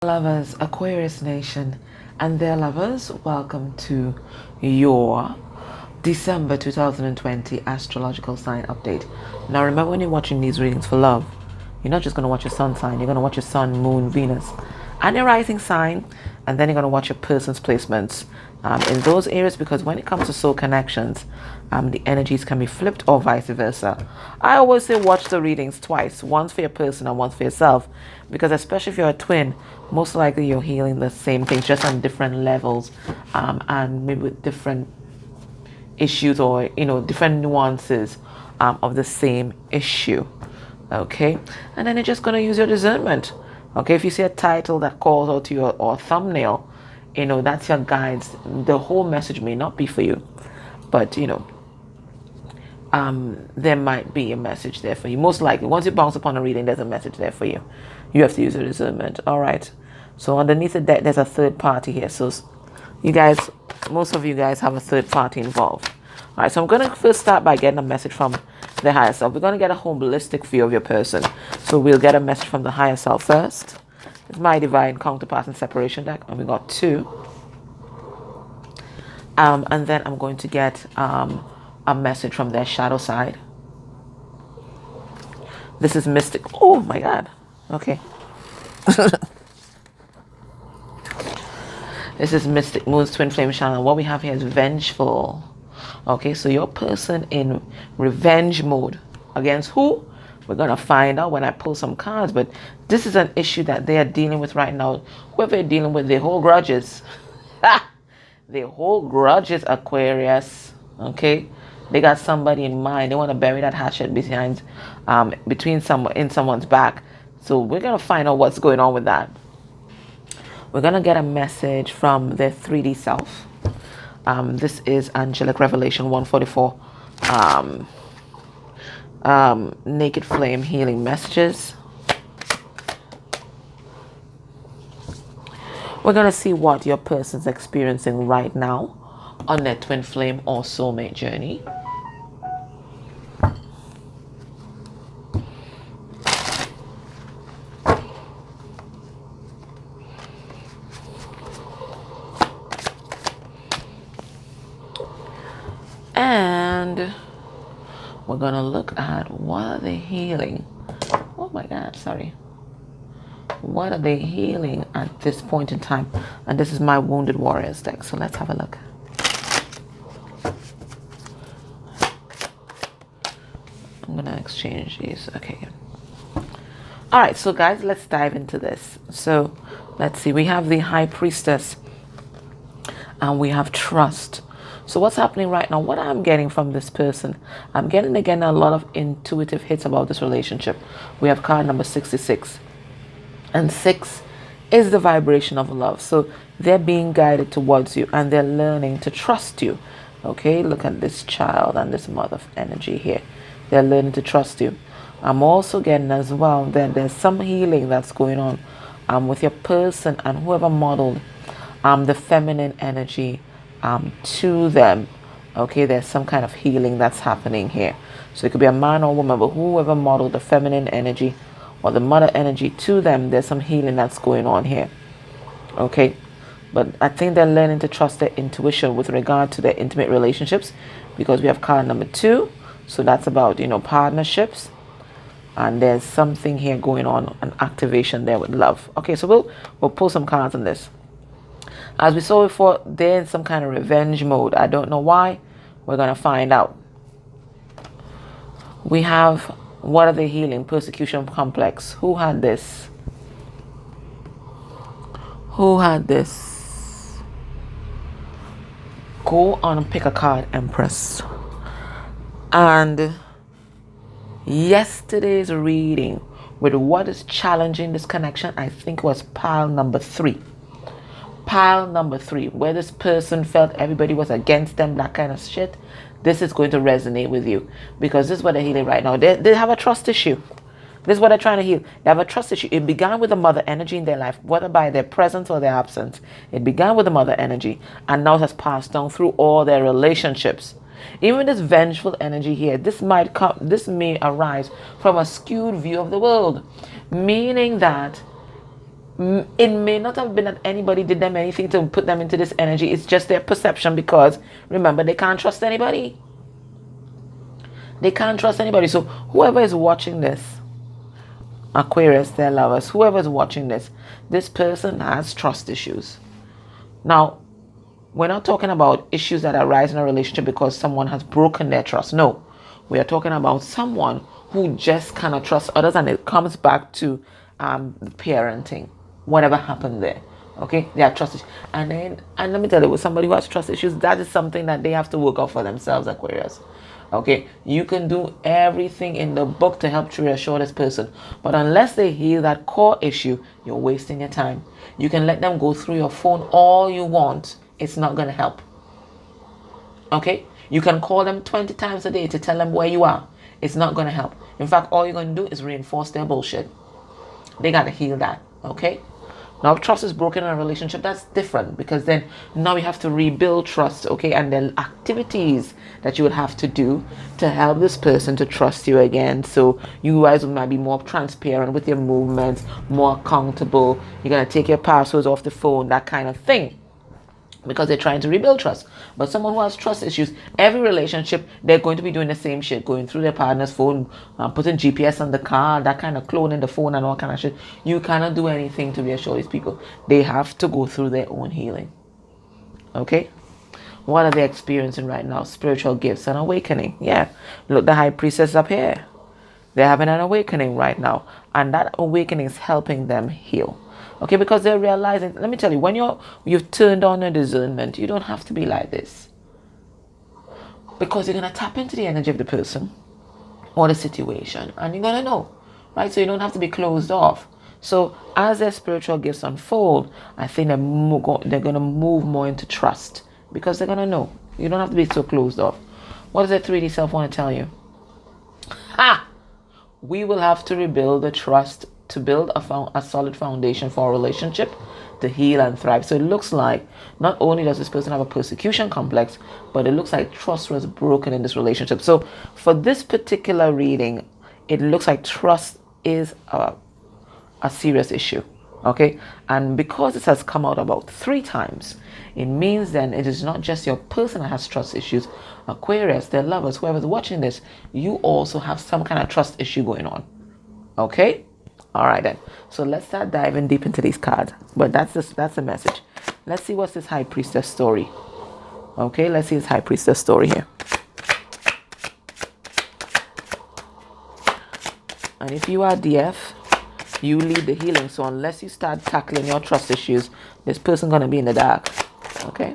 Lovers, Aquarius Nation, and their lovers, welcome to your December 2020 astrological sign update. Now remember, when you're watching these readings for love, you're not just going to watch your sun sign, you're going to watch your sun, moon, Venus, and your rising sign, and then you're going to watch your person's placements in those areas, because when it comes to soul connections, the energies can be flipped or vice versa. I always say watch the readings twice, once for your person and once for yourself, because especially if you're a twin, most likely you're healing the same things, just on different levels, and maybe with different issues, or different nuances of the same issue. Okay, and then you're just going to use your discernment. Okay, if you see a title that calls out to you, or a thumbnail, that's your guides. The whole message may not be for you, but there might be a message there for you. Most likely, once you bounce upon a reading, there's a message there for you. You have to use your discernment. All right. So underneath the deck, there's a third party here. So you guys, most of you guys have a third party involved. All right. So I'm going to first start by getting a message from the higher self. We're going to get a holistic view of your person. So we'll get a message from the higher self first. It's my divine counterpart and separation deck, and we got two. And then I'm going to get a message from their shadow side. This is mystic. Oh my God. Okay. This is Mystic Moon's Twin Flame channel. What we have here is vengeful. Okay, so your person in revenge mode against who? We're going to find out when I pull some cards, but this is an issue that they are dealing with right now. Whoever they're dealing with, they hold grudges. They hold grudges, Aquarius. Okay, they got somebody in mind. They want to bury that hatchet behind, in someone's back. So we're going to find out what's going on with that. We're going to get a message from their 3D self. This is Angelic Revelation 144. Naked Flame Healing Messages. We're going to see what your person's experiencing right now on their twin flame or soulmate journey. And we're going to look at what are they healing. Oh my God, sorry. What are they healing at this point in time? And this is my Wounded Warriors deck, so let's have a look. I'm going to exchange these. Okay. All right, so guys, let's dive into this. So let's see. We have the High Priestess and we have Trust. So what's happening right now? What I'm getting from this person, I'm getting again a lot of intuitive hits about this relationship. We have card number 66. And 6 is the vibration of love. So they're being guided towards you and they're learning to trust you. Okay, look at this child and this mother energy here. They're learning to trust you. I'm also getting as well that there's some healing that's going on with your person and whoever modeled the feminine energy to them. Okay, there's some kind of healing that's happening here. So it could be a man or woman, but whoever modeled the feminine energy or the mother energy to them, there's some healing that's going on here. Okay, but I think they're learning to trust their intuition with regard to their intimate relationships, because we have card number 2. So that's about partnerships, and there's something here going on, an activation there with love. Okay, so we'll pull some cards on this. As we saw before, they're in some kind of revenge mode. I don't know why. We're going to find out. We have, what are they healing? Persecution complex. Who had this? Who had this? Go on and pick a card, Empress. And yesterday's reading with what is challenging this connection, I think was pile number 3. Pile number 3, where this person felt everybody was against them, that kind of shit. This is going to resonate with you, because this is what they're healing right now. They have a trust issue. This is what they're trying to heal. They have a trust issue. It began with the mother energy in their life, whether by their presence or their absence. It began with the mother energy, and now it has passed down through all their relationships. Even this vengeful energy here, this may arise from a skewed view of the world, meaning that It may not have been that anybody did them anything to put them into this energy. It's just their perception, because remember, they can't trust anybody. They can't trust anybody. So whoever is watching this, Aquarius, their lovers, whoever is watching this person has trust issues. Now, we're not talking about issues that arise in a relationship because someone has broken their trust. No, we are talking about someone who just cannot trust others, and it comes back to parenting, whatever happened there. Okay, they have trust issues. And let me tell you, with somebody who has trust issues, that is something that they have to work out for themselves, Aquarius. Okay, you can do everything in the book to help to reassure this person, but unless they heal that core issue, you're wasting your time. You can let them go through your phone all you want. It's not going to help. Okay, you can call them 20 times a day to tell them where you are. It's not going to help. In fact, all you're going to do is reinforce their bullshit. They got to heal that. Okay, now if trust is broken in a relationship, that's different, because then now you have to rebuild trust. Okay, and the activities that you would have to do to help this person to trust you again, so you guys might be more transparent with your movements, more accountable. You're going to take your passwords off the phone, that kind of thing, because they're trying to rebuild trust. But someone who has trust issues, every relationship, they're going to be doing the same shit, going through their partner's phone, putting GPS on the car, that kind of cloning the phone and all kind of shit. You cannot do anything to reassure these people. They have to go through their own healing. Okay, what are they experiencing right now? Spiritual gifts and awakening. Yeah, look, the high priestess up here, they're having an awakening right now, and that awakening is helping them heal. Okay, because they're realizing, let me tell you, when you've turned on your discernment, you don't have to be like this. Because you're going to tap into the energy of the person or the situation, and you're going to know, right? So you don't have to be closed off. So as their spiritual gifts unfold, I think they're going to move more into trust, because they're going to know. You don't have to be so closed off. What does their 3D self want to tell you? We will have to rebuild the trust to build a solid foundation for a relationship to heal and thrive. So it looks like not only does this person have a persecution complex, but it looks like trust was broken in this relationship. So for this particular reading, it looks like trust is a serious issue. Okay, and because this has come out about 3 times, it means then it is not just your person that has trust issues. Aquarius, their lovers, whoever's watching this, you also have some kind of trust issue going on. Okay, all right then. So let's start diving deep into these cards. But that's the message. Let's see what's this high priestess story. Okay, let's see this high priestess story here. And if you are DF, you lead the healing. So unless you start tackling your trust issues, this person gonna be in the dark. Okay.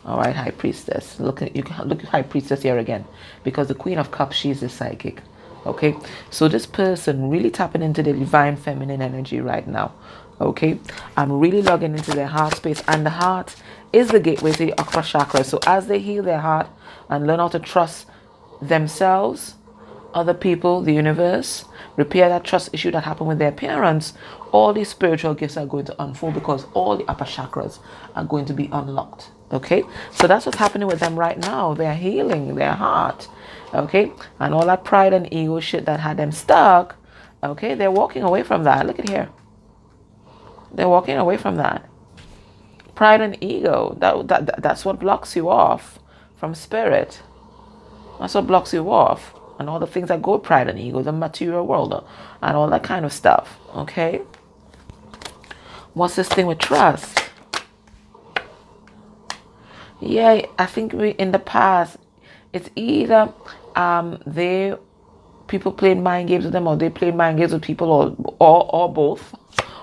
All right, high priestess. Look at high priestess here again, because the Queen of Cups, she's the psychic. Okay, so this person really tapping into the divine feminine energy right now. Okay, I'm really logging into their heart space, and the heart is the gateway to the Akra chakra. So as they heal their heart and learn how to trust themselves, other people, the universe, repair that trust issue that happened with their parents, all these spiritual gifts are going to unfold, because all the upper chakras are going to be unlocked. Okay, so that's what's happening with them right now. They're healing their heart. Okay, and all that pride and ego shit that had them stuck, okay, they're walking away from that. Look at here, they're walking away from that pride and ego. That's what blocks you off from spirit. That's what blocks you off, and all the things that go with pride and ego, the material world and all that kind of stuff. Okay, what's this thing with trust? Yeah, I think in the past, it's either people played mind games with them, or they played mind games with people, or both.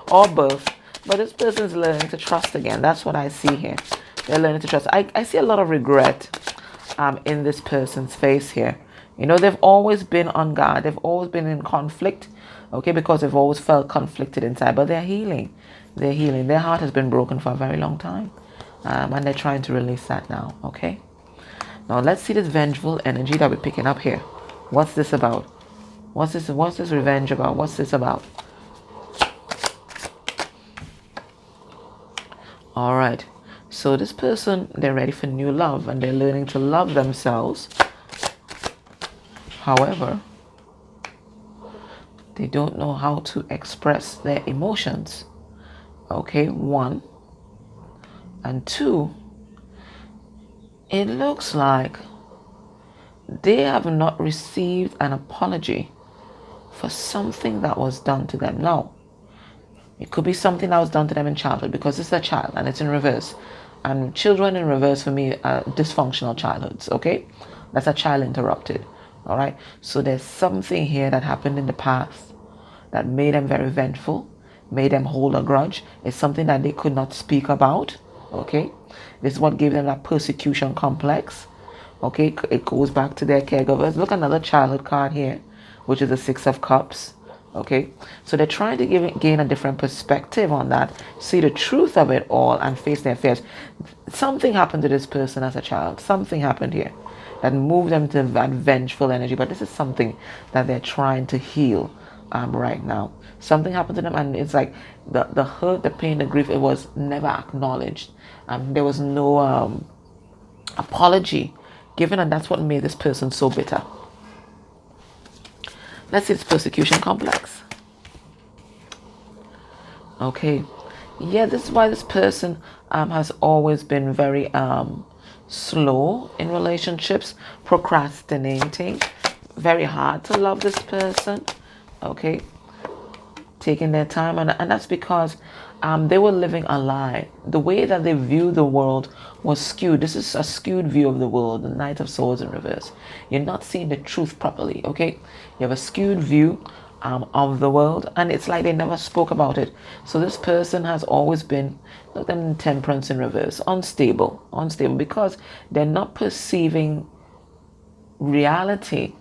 But this person's learning to trust again. That's what I see here. They're learning to trust. I see a lot of regret in this person's face here. You know, they've always been on guard. They've always been in conflict. Okay, because they've always felt conflicted inside. But they're healing. They're healing. Their heart has been broken for a very long time. And they're trying to release that now. Okay. Now let's see this vengeful energy that we're picking up here. What's this about? What's this revenge about? What's this about? All right. So this person, they're ready for new love, and they're learning to love themselves. However, they don't know how to express their emotions. Okay, 1. And 2, it looks like they have not received an apology for something that was done to them. Now, it could be something that was done to them in childhood, because it's a child and it's in reverse. And children in reverse for me are dysfunctional childhoods, okay? That's a child interrupted, all right? So there's something here that happened in the past that made them very vengeful, made them hold a grudge. It's something that they could not speak about, okay? This is what gave them that persecution complex, okay? It goes back to their caregivers. Look, another childhood card here, which is the 6 of Cups. Okay, so they're trying to gain a different perspective on that, see the truth of it all, and face their fears. Something happened to this person as a child. Something happened here that moved them to that vengeful energy. But this is something that they're trying to heal right now. Something happened to them, and it's like the hurt, the pain, the grief, it was never acknowledged. There was no apology given, and that's what made this person so bitter. Let's see this persecution complex. Okay. Yeah, this is why this person has always been very slow in relationships, procrastinating, very hard to love this person. Okay. Taking their time, and that's because they were living a lie. The way that they viewed the world was skewed. This is a skewed view of the world, the Knight of Swords in reverse. You're not seeing the truth properly, okay? You have a skewed view of the world, and it's like they never spoke about it. So this person has always been, look at them, Temperance in reverse, unstable, because they're not perceiving reality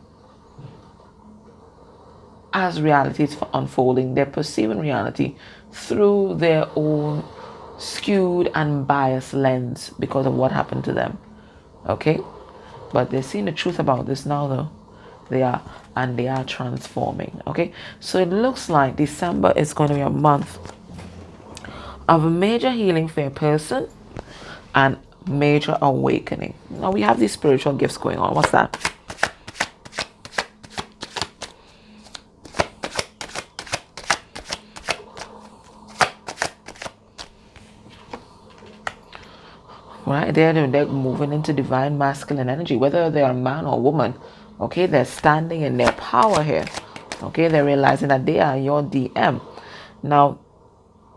as reality is unfolding. They're perceiving reality through their own skewed and biased lens because of what happened to them. Okay? But they're seeing the truth about this now, though. They are transforming. Okay? So it looks like December is going to be a month of major healing for a person and major awakening. Now we have these spiritual gifts going on. What's that? Right, they're moving into divine masculine energy, whether they're a man or woman. Okay, they're standing in their power here. Okay, they're realizing that they are your DM. Now,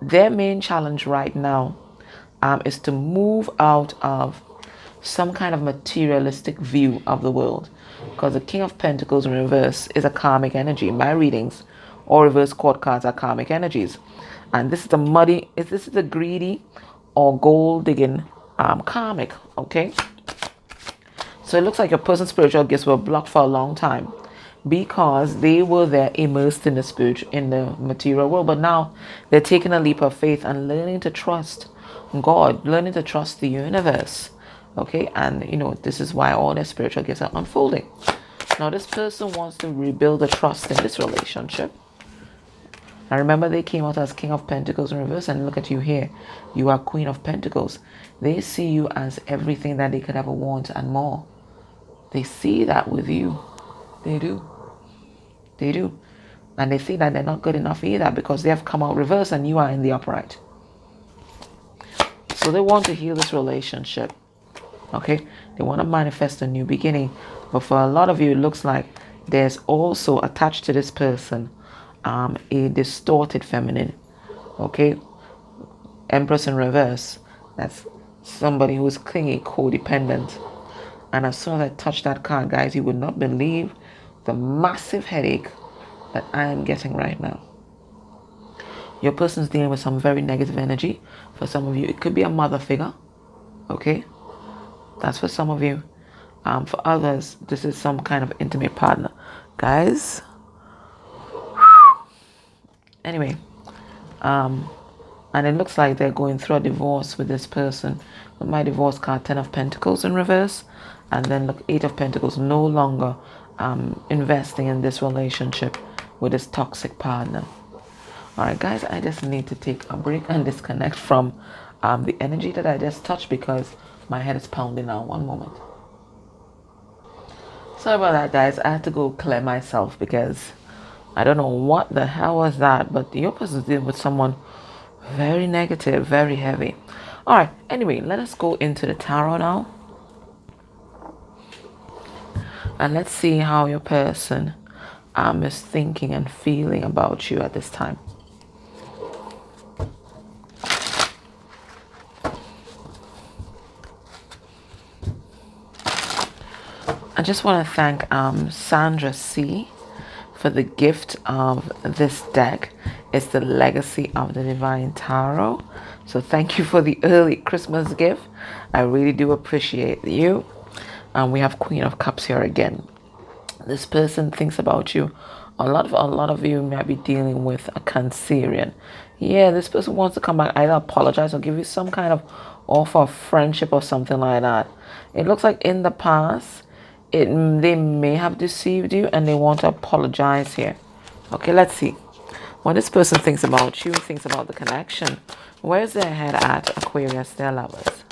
their main challenge right now is to move out of some kind of materialistic view of the world, because the King of Pentacles in reverse is a karmic energy. My readings or reverse court cards are karmic energies, and this is the greedy or gold digging karmic. Okay, so it looks like your person's spiritual gifts were blocked for a long time because they were there immersed in the material world, but now they're taking a leap of faith and learning to trust God, learning to trust the universe. Okay, and this is why all their spiritual gifts are unfolding. Now this person wants to rebuild the trust in this relationship. Now remember, they came out as King of Pentacles in reverse, and look at you here. You are Queen of Pentacles. They see you as everything that they could ever want and more. They see that with you. They do. They do. And they see that they're not good enough either because they have come out reverse and you are in the upright. So they want to heal this relationship. Okay? They want to manifest a new beginning. But for a lot of you, it looks like there's also attached to this person a distorted feminine. Okay? Empress in reverse. That's somebody who is clingy, codependent. And as soon as I touch that card, guys, you would not believe the massive headache that I am getting right now. Your person's dealing with some very negative energy. For some of you, it could be a mother figure. Okay? That's for some of you. For others, this is some kind of intimate partner. Guys, anyway, and it looks like they're going through a divorce with this person. With my divorce card, 10 of Pentacles in reverse, and then look, 8 of Pentacles, no longer investing in this relationship with this toxic partner. All right, guys, I just need to take a break and disconnect from the energy that I just touched because my head is pounding now. One moment. Sorry about that, guys. I had to go clear myself because I don't know what the hell was that, but your person's dealing with someone Very negative, very heavy. All right, anyway, let us go into the tarot now. And let's see how your person is thinking and feeling about you at this time. I just want to thank Sandra C for the gift of this deck. It's the Legacy of the Divine Tarot. So thank you for the early Christmas gift. I really do appreciate you. And we have Queen of Cups here again. This person thinks about you. A lot of you might be dealing with a Cancerian. Yeah, this person wants to come back, either apologize or give you some kind of offer of friendship or something like that. It looks like in the past, they may have deceived you and they want to apologize here. Okay, let's see. What this person thinks about you, thinks about the connection. Where's their head at, Aquarius, their lovers?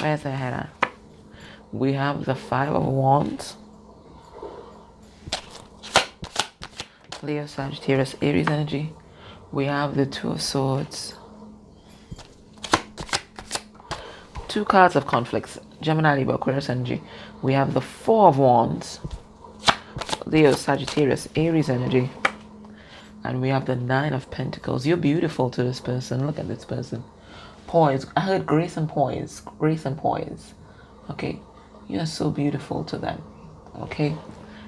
Where's their head at? We have the Five of Wands. Leo, Sagittarius, Aries energy. We have the Two of Swords. Two cards of conflicts. Gemini, Libra, Aquarius energy. We have the Four of Wands. Leo, Sagittarius, Aries energy. And we have the Nine of Pentacles. You're beautiful to this person. Look at this person. Poise. I heard grace and poise. Grace and poise. Okay. You're so beautiful to them. Okay.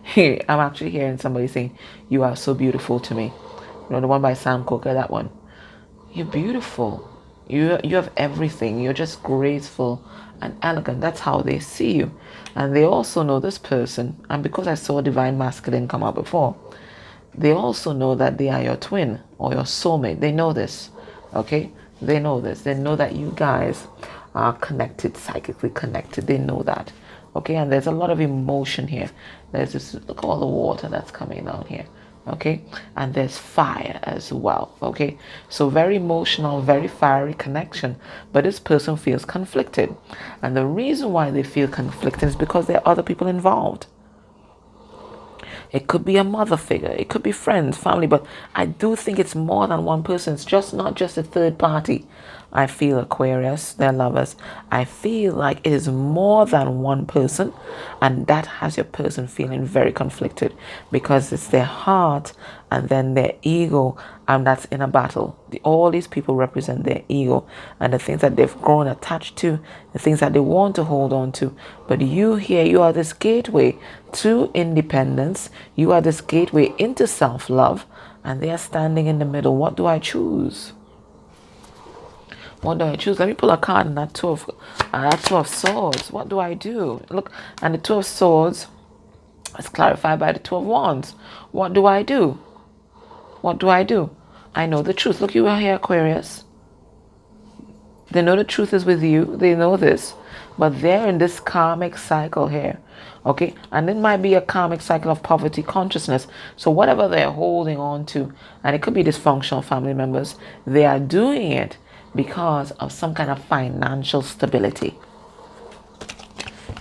Here, I'm actually hearing somebody saying, you are so beautiful to me. You know, the one by Sam Cooke, that one. You're beautiful. You have everything. You're just graceful and elegant. That's how they see you. And they also know this person. And because I saw Divine Masculine come out before, they also know that they are your twin or your soulmate. They know this. Okay? They know this. They know that you guys are connected, psychically connected. They know that. Okay, and there's a lot of emotion here. There's this, look at all the water that's coming down here. Okay, and there's fire as well. Okay, so very emotional, very fiery connection. But this person feels conflicted. And the reason why they feel conflicted is because there are other people involved. It could be a mother figure. It could be friends, family. But I do think it's more than one person. It's just not just a third party. I feel, Aquarius, their lovers. I feel like it is more than one person. And that has your person feeling very conflicted. Because it's their heart and then their ego. And that's in a battle. All these people represent their ego. And the things that they've grown attached to. The things that they want to hold on to. But you here, you are this gateway to independence. You are this gateway into self-love. And they are standing in the middle. What do I choose? What do I choose? Let me pull a card in that two of Swords. What do I do? Look, and the Two of Swords is clarified by the Two of Wands. What do I do? What do I do? I know the truth. Look, you are here, Aquarius. They know the truth is with you. They know this. But they're in this karmic cycle here. Okay? And it might be a karmic cycle of poverty consciousness. So whatever they're holding on to, and it could be dysfunctional family members, they are doing it because of some kind of financial stability.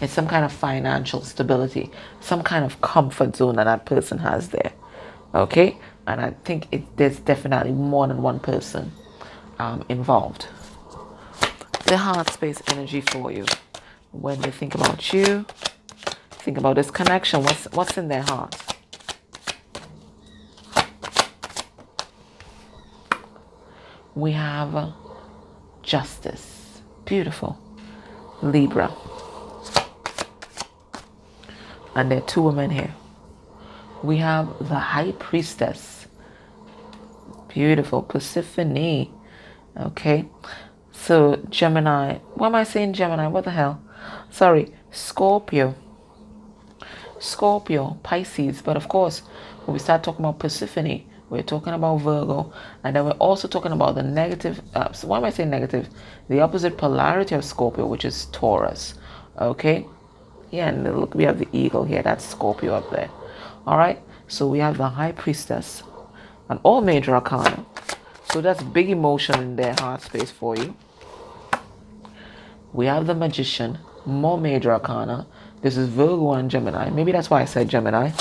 It's some kind of financial stability, some kind of comfort zone that that person has there. Okay? And I think there's definitely more than one person involved. The heart space energy for you. When they think about you, think about this connection. What's in their heart? We have Justice. Beautiful. Libra. And there are two women here. We have the High Priestess. Beautiful. Persephone. Okay. So Gemini. Why am I saying Gemini? What the hell? Sorry. Scorpio. Scorpio. Pisces. But of course, when we start talking about Persephone, we're talking about Virgo, and then we're also talking about the negative, so why am I saying negative? The opposite polarity of Scorpio, which is Taurus. Okay? Yeah, and look, we have the eagle here. That's Scorpio up there. All right? So we have the High Priestess and all major arcana. So that's big emotion in their heart space for you. We have the Magician, more major arcana. This is Virgo and Gemini. Maybe that's why I said Gemini.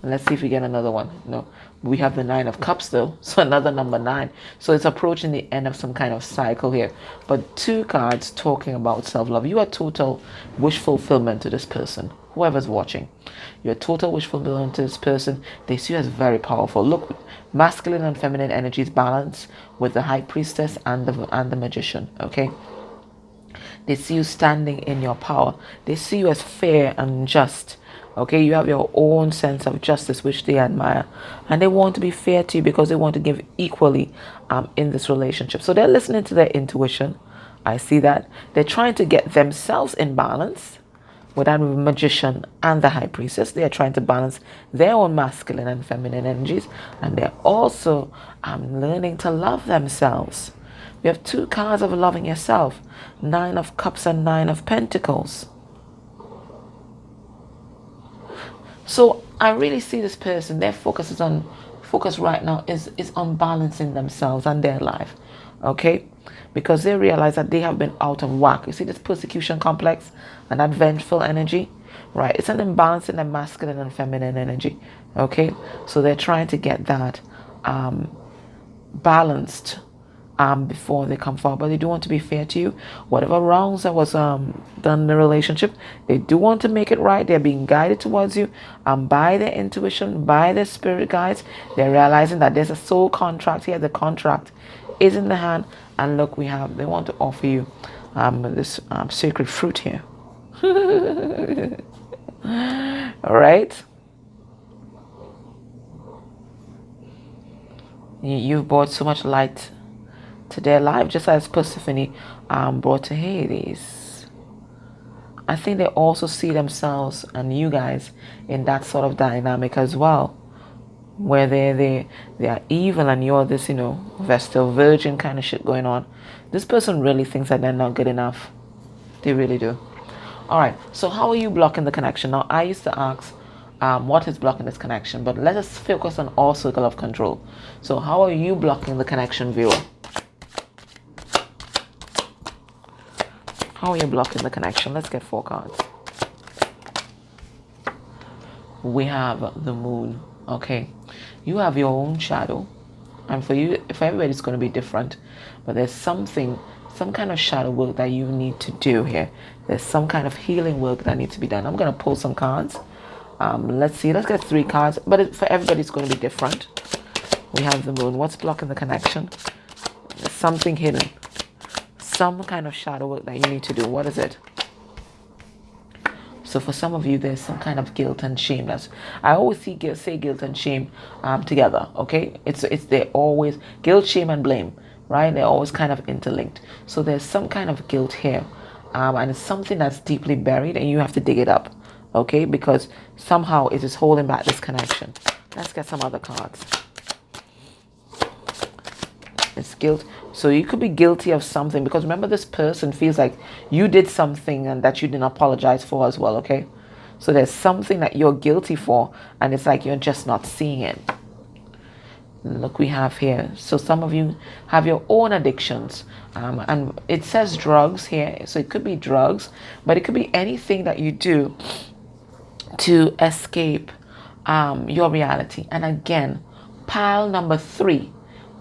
Let's see if we get another one. No. We have the Nine of Cups though, so another number 9. So it's approaching the end of some kind of cycle here. But 2 cards talking about self-love. You are total wish fulfillment to this person, whoever's watching. You're total wish fulfillment to this person. They see you as very powerful. Look, masculine and feminine energies balance with the High Priestess and the Magician, okay? They see you standing in your power. They see you as fair and just. Okay, you have your own sense of justice, which they admire. And they want to be fair to you because they want to give equally in this relationship. So they're listening to their intuition. I see that. They're trying to get themselves in balance with that Magician and the High Priestess. They are trying to balance their own masculine and feminine energies. And they're also learning to love themselves. We have 2 cards of loving yourself. 9 of Cups and 9 of Pentacles. So I really see this person, their focus right now is on balancing themselves and their life. Okay? Because they realize that they have been out of whack. You see this persecution complex and that vengeful energy? Right? It's an imbalance in the masculine and feminine energy. Okay? So they're trying to get that balanced before they come forward. But they do want to be fair to you. Whatever wrongs that was done in the relationship, they do want to make it right. They're being guided towards you by their intuition, by their spirit guides. They're realizing that there's a soul contract here. The contract is in the hand. And look, they want to offer you this sacred fruit here. All right. You've brought so much light to their life, just as Persephone brought to Hades. I think they also see themselves and you guys in that sort of dynamic as well, where they are evil and you're this, Vestal Virgin kind of shit going on. This person really thinks that they're not good enough. They really do. All right, so how are you blocking the connection? Now, I used to ask what is blocking this connection, but let us focus on all circle of control. So how are you blocking the connection, viewer? How are you blocking the connection? Let's get 4 cards. We have the Moon. Okay, you have your own shadow, and for everybody it's going to be different, but there's some kind of shadow work that you need to do here. There's some kind of healing work that needs to be done. I'm going to pull some cards. Let's see. Let's get 3 cards, but for everybody it's going to be different. We have the Moon. What's blocking the connection? There's something hidden. Some kind of shadow work that you need to do. What is it? So for some of you, there's some kind of guilt and shame. I always say guilt and shame together. Okay, they're always guilt, shame, and blame. Right? They're always kind of interlinked. So there's some kind of guilt here, and it's something that's deeply buried, and you have to dig it up. Okay, because somehow it is holding back this connection. Let's get some other cards. It's guilt. So you could be guilty of something, because remember, this person feels like you did something and that you didn't apologize for as well. Okay, so there's something that you're guilty for, and it's like you're just not seeing it. Look, we have here. So some of you have your own addictions, and it says drugs here. So it could be drugs, but it could be anything that you do to escape your reality. And again, pile number 3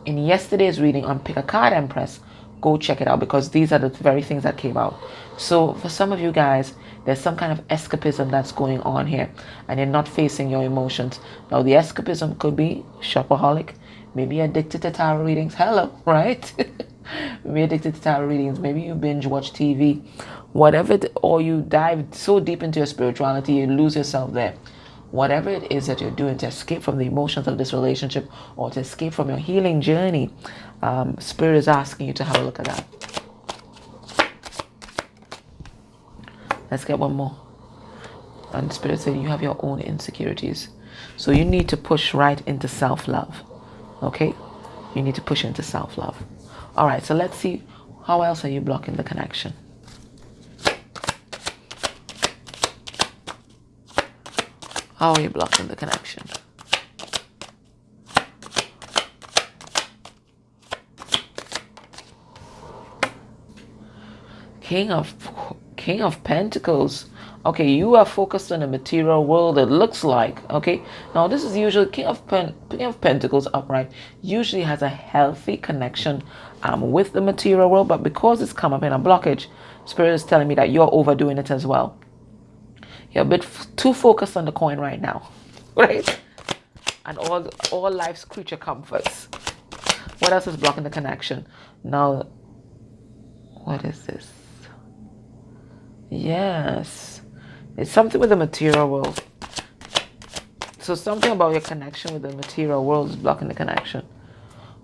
in yesterday's reading on Pick a Card Empress. Go check it out, because these are the very things that came out. So for some of you guys, there's some kind of escapism that's going on here, and you're not facing your emotions. Now, the escapism could be shopaholic, maybe addicted to tarot readings. Hello, right? Maybe addicted to tarot readings. Maybe you binge watch TV, whatever, or you dive so deep into your spirituality, you lose yourself there. Whatever it is that you're doing to escape from the emotions of this relationship, or to escape from your healing journey, Spirit is asking you to have a look at that. Let's get one more. And Spirit said you have your own insecurities. So you need to push right into self-love. Okay? You need to push into self-love. All right, so let's see, how else are you blocking the connection? How are you blocking the connection? King of Pentacles. Okay, you are focused on the material world, it looks like. Okay, now this is usually King of Pentacles upright usually has a healthy connection with the material world, but because it's come up in a blockage, Spirit is telling me that you're overdoing it as well. You're a bit too focused on the coin right now, right? And all life's creature comforts. What else is blocking the connection? Now, what is this? Yes, it's something with the material world. So something about your connection with the material world is blocking the connection.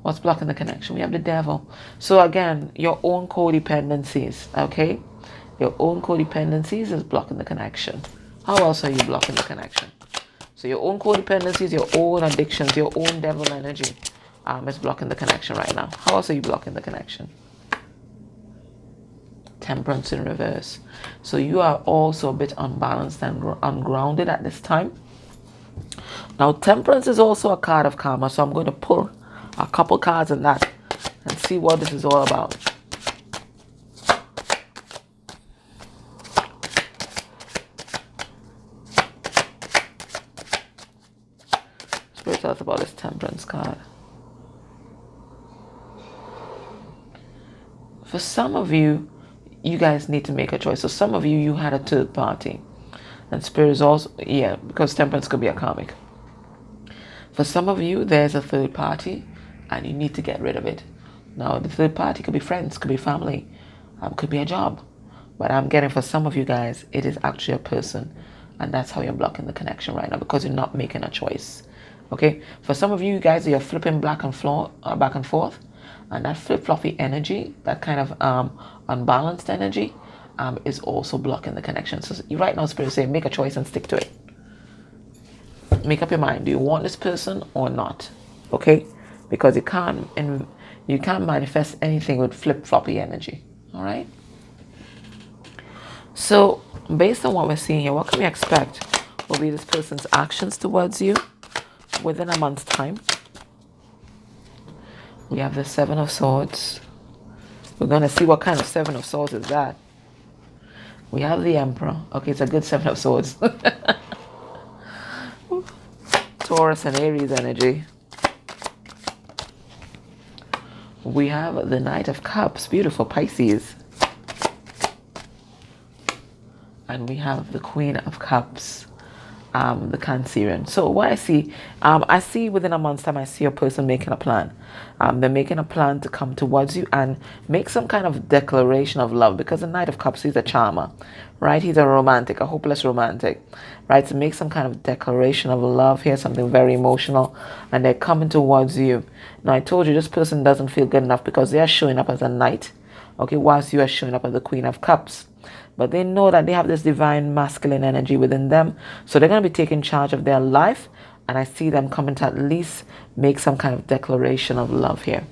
What's blocking the connection? We have the devil. So again, your own codependencies, okay? Your own codependencies is blocking the connection. How else are you blocking the connection? So your own codependencies, your own addictions, your own devil energy is blocking the connection right now. How else are you blocking the connection? Temperance in reverse. So you are also a bit unbalanced and ungrounded at this time. Now, temperance is also a card of karma, so I'm going to pull a couple cards in that and see what this is all about. Spirit tells us about this temperance card. For some of you, you guys need to make a choice. So some of you, you had a third party. And Spirit is also, yeah, because temperance could be a karmic. For some of you, there's a third party and you need to get rid of it. Now, the third party could be friends, could be family, could be a job. But I'm getting for some of you guys, it is actually a person. And that's how you're blocking the connection right now, because you're not making a choice. Okay? For some of you guys, you're flipping back and forth. And that flip-floppy energy, that kind of unbalanced energy, is also blocking the connection. So right now, Spirit is saying, make a choice and stick to it. Make up your mind. Do you want this person or not? Okay? Because you can't manifest anything with flip-floppy energy. All right? So, based on what we're seeing here, what can we expect will be this person's actions towards you within a month's time? We have the Seven of Swords. We're going to see what kind of Seven of Swords is that. We have the Emperor. Okay, it's a good Seven of Swords. Taurus and Aries energy. We have the Knight of Cups. Beautiful Pisces. And we have the Queen of Cups. The Cancerian. So what I see within a month's time, I see a person making a plan. They're making a plan to come towards you and make some kind of declaration of love, because the Knight of Cups, he's a charmer, right? He's a romantic, a hopeless romantic, right? To make some kind of declaration of love here, something very emotional, and they're coming towards you. Now, I told you this person doesn't feel good enough because they are showing up as a knight, okay, whilst you are showing up as the Queen of Cups. But they know that they have this divine masculine energy within them. So they're going to be taking charge of their life. And I see them coming to at least make some kind of declaration of love here.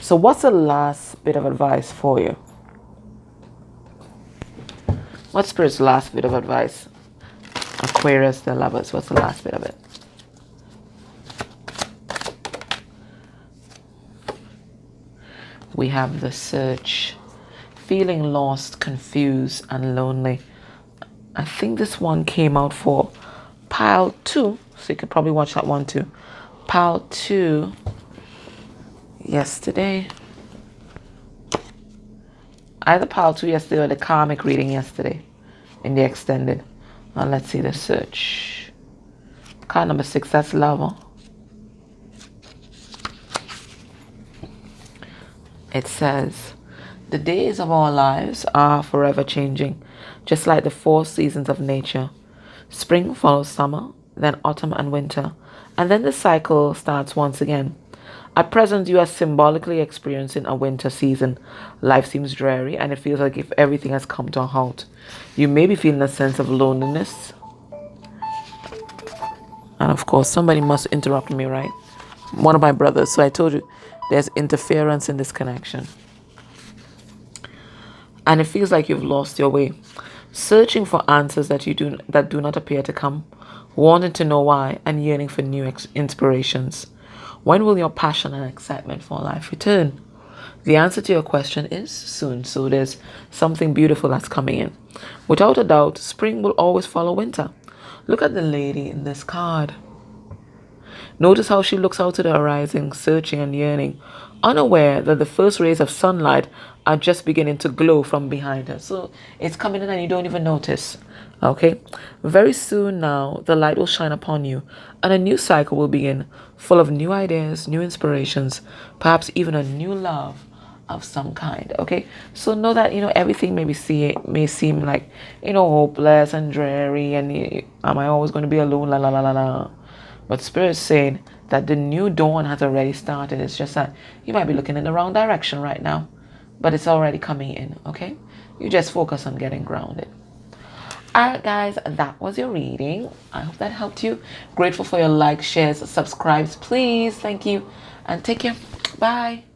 So what's the last bit of advice for you? What's Spirit's last bit of advice? Aquarius, the Lovers. What's the last bit of it? We have the Search. Feeling lost, confused, and lonely. I think this one came out for pile 2, so you could probably watch that one too. Pile 2 yesterday. Either pile 2 yesterday or the Karmic Reading yesterday in the extended. Now let's see the Search. Card number 6, that's Love. It says, the days of our lives are forever changing, just like the 4 seasons of nature. Spring follows summer, then autumn and winter, and then the cycle starts once again. At present, you are symbolically experiencing a winter season. Life seems dreary, and it feels like if everything has come to a halt. You may be feeling a sense of loneliness. And of course, somebody must interrupt me, right? One of my brothers. So I told you, there's interference in this connection. And it feels like you've lost your way, searching for answers that do not appear to come, wanting to know why, and yearning for new inspirations. When will your passion and excitement for life return? The answer to your question is soon. So there's something beautiful that's coming in. Without a doubt, spring will always follow winter. Look at the lady in this card. Notice how she looks out to the horizon, searching and yearning, unaware that the first rays of sunlight are just beginning to glow from behind her. So it's coming in and you don't even notice. Okay? Very soon now, the light will shine upon you and a new cycle will begin, full of new ideas, new inspirations, perhaps even a new love of some kind. Okay? So know that, everything may seem like, hopeless and dreary and am I always going to be alone? La la la la la. But Spirit's saying that the new dawn has already started. It's just that you might be looking in the wrong direction right now, but it's already coming in, okay? You just focus on getting grounded. All right, guys, that was your reading. I hope that helped you. Grateful for your likes, shares, subscribes, please. Thank you, and take care. Bye.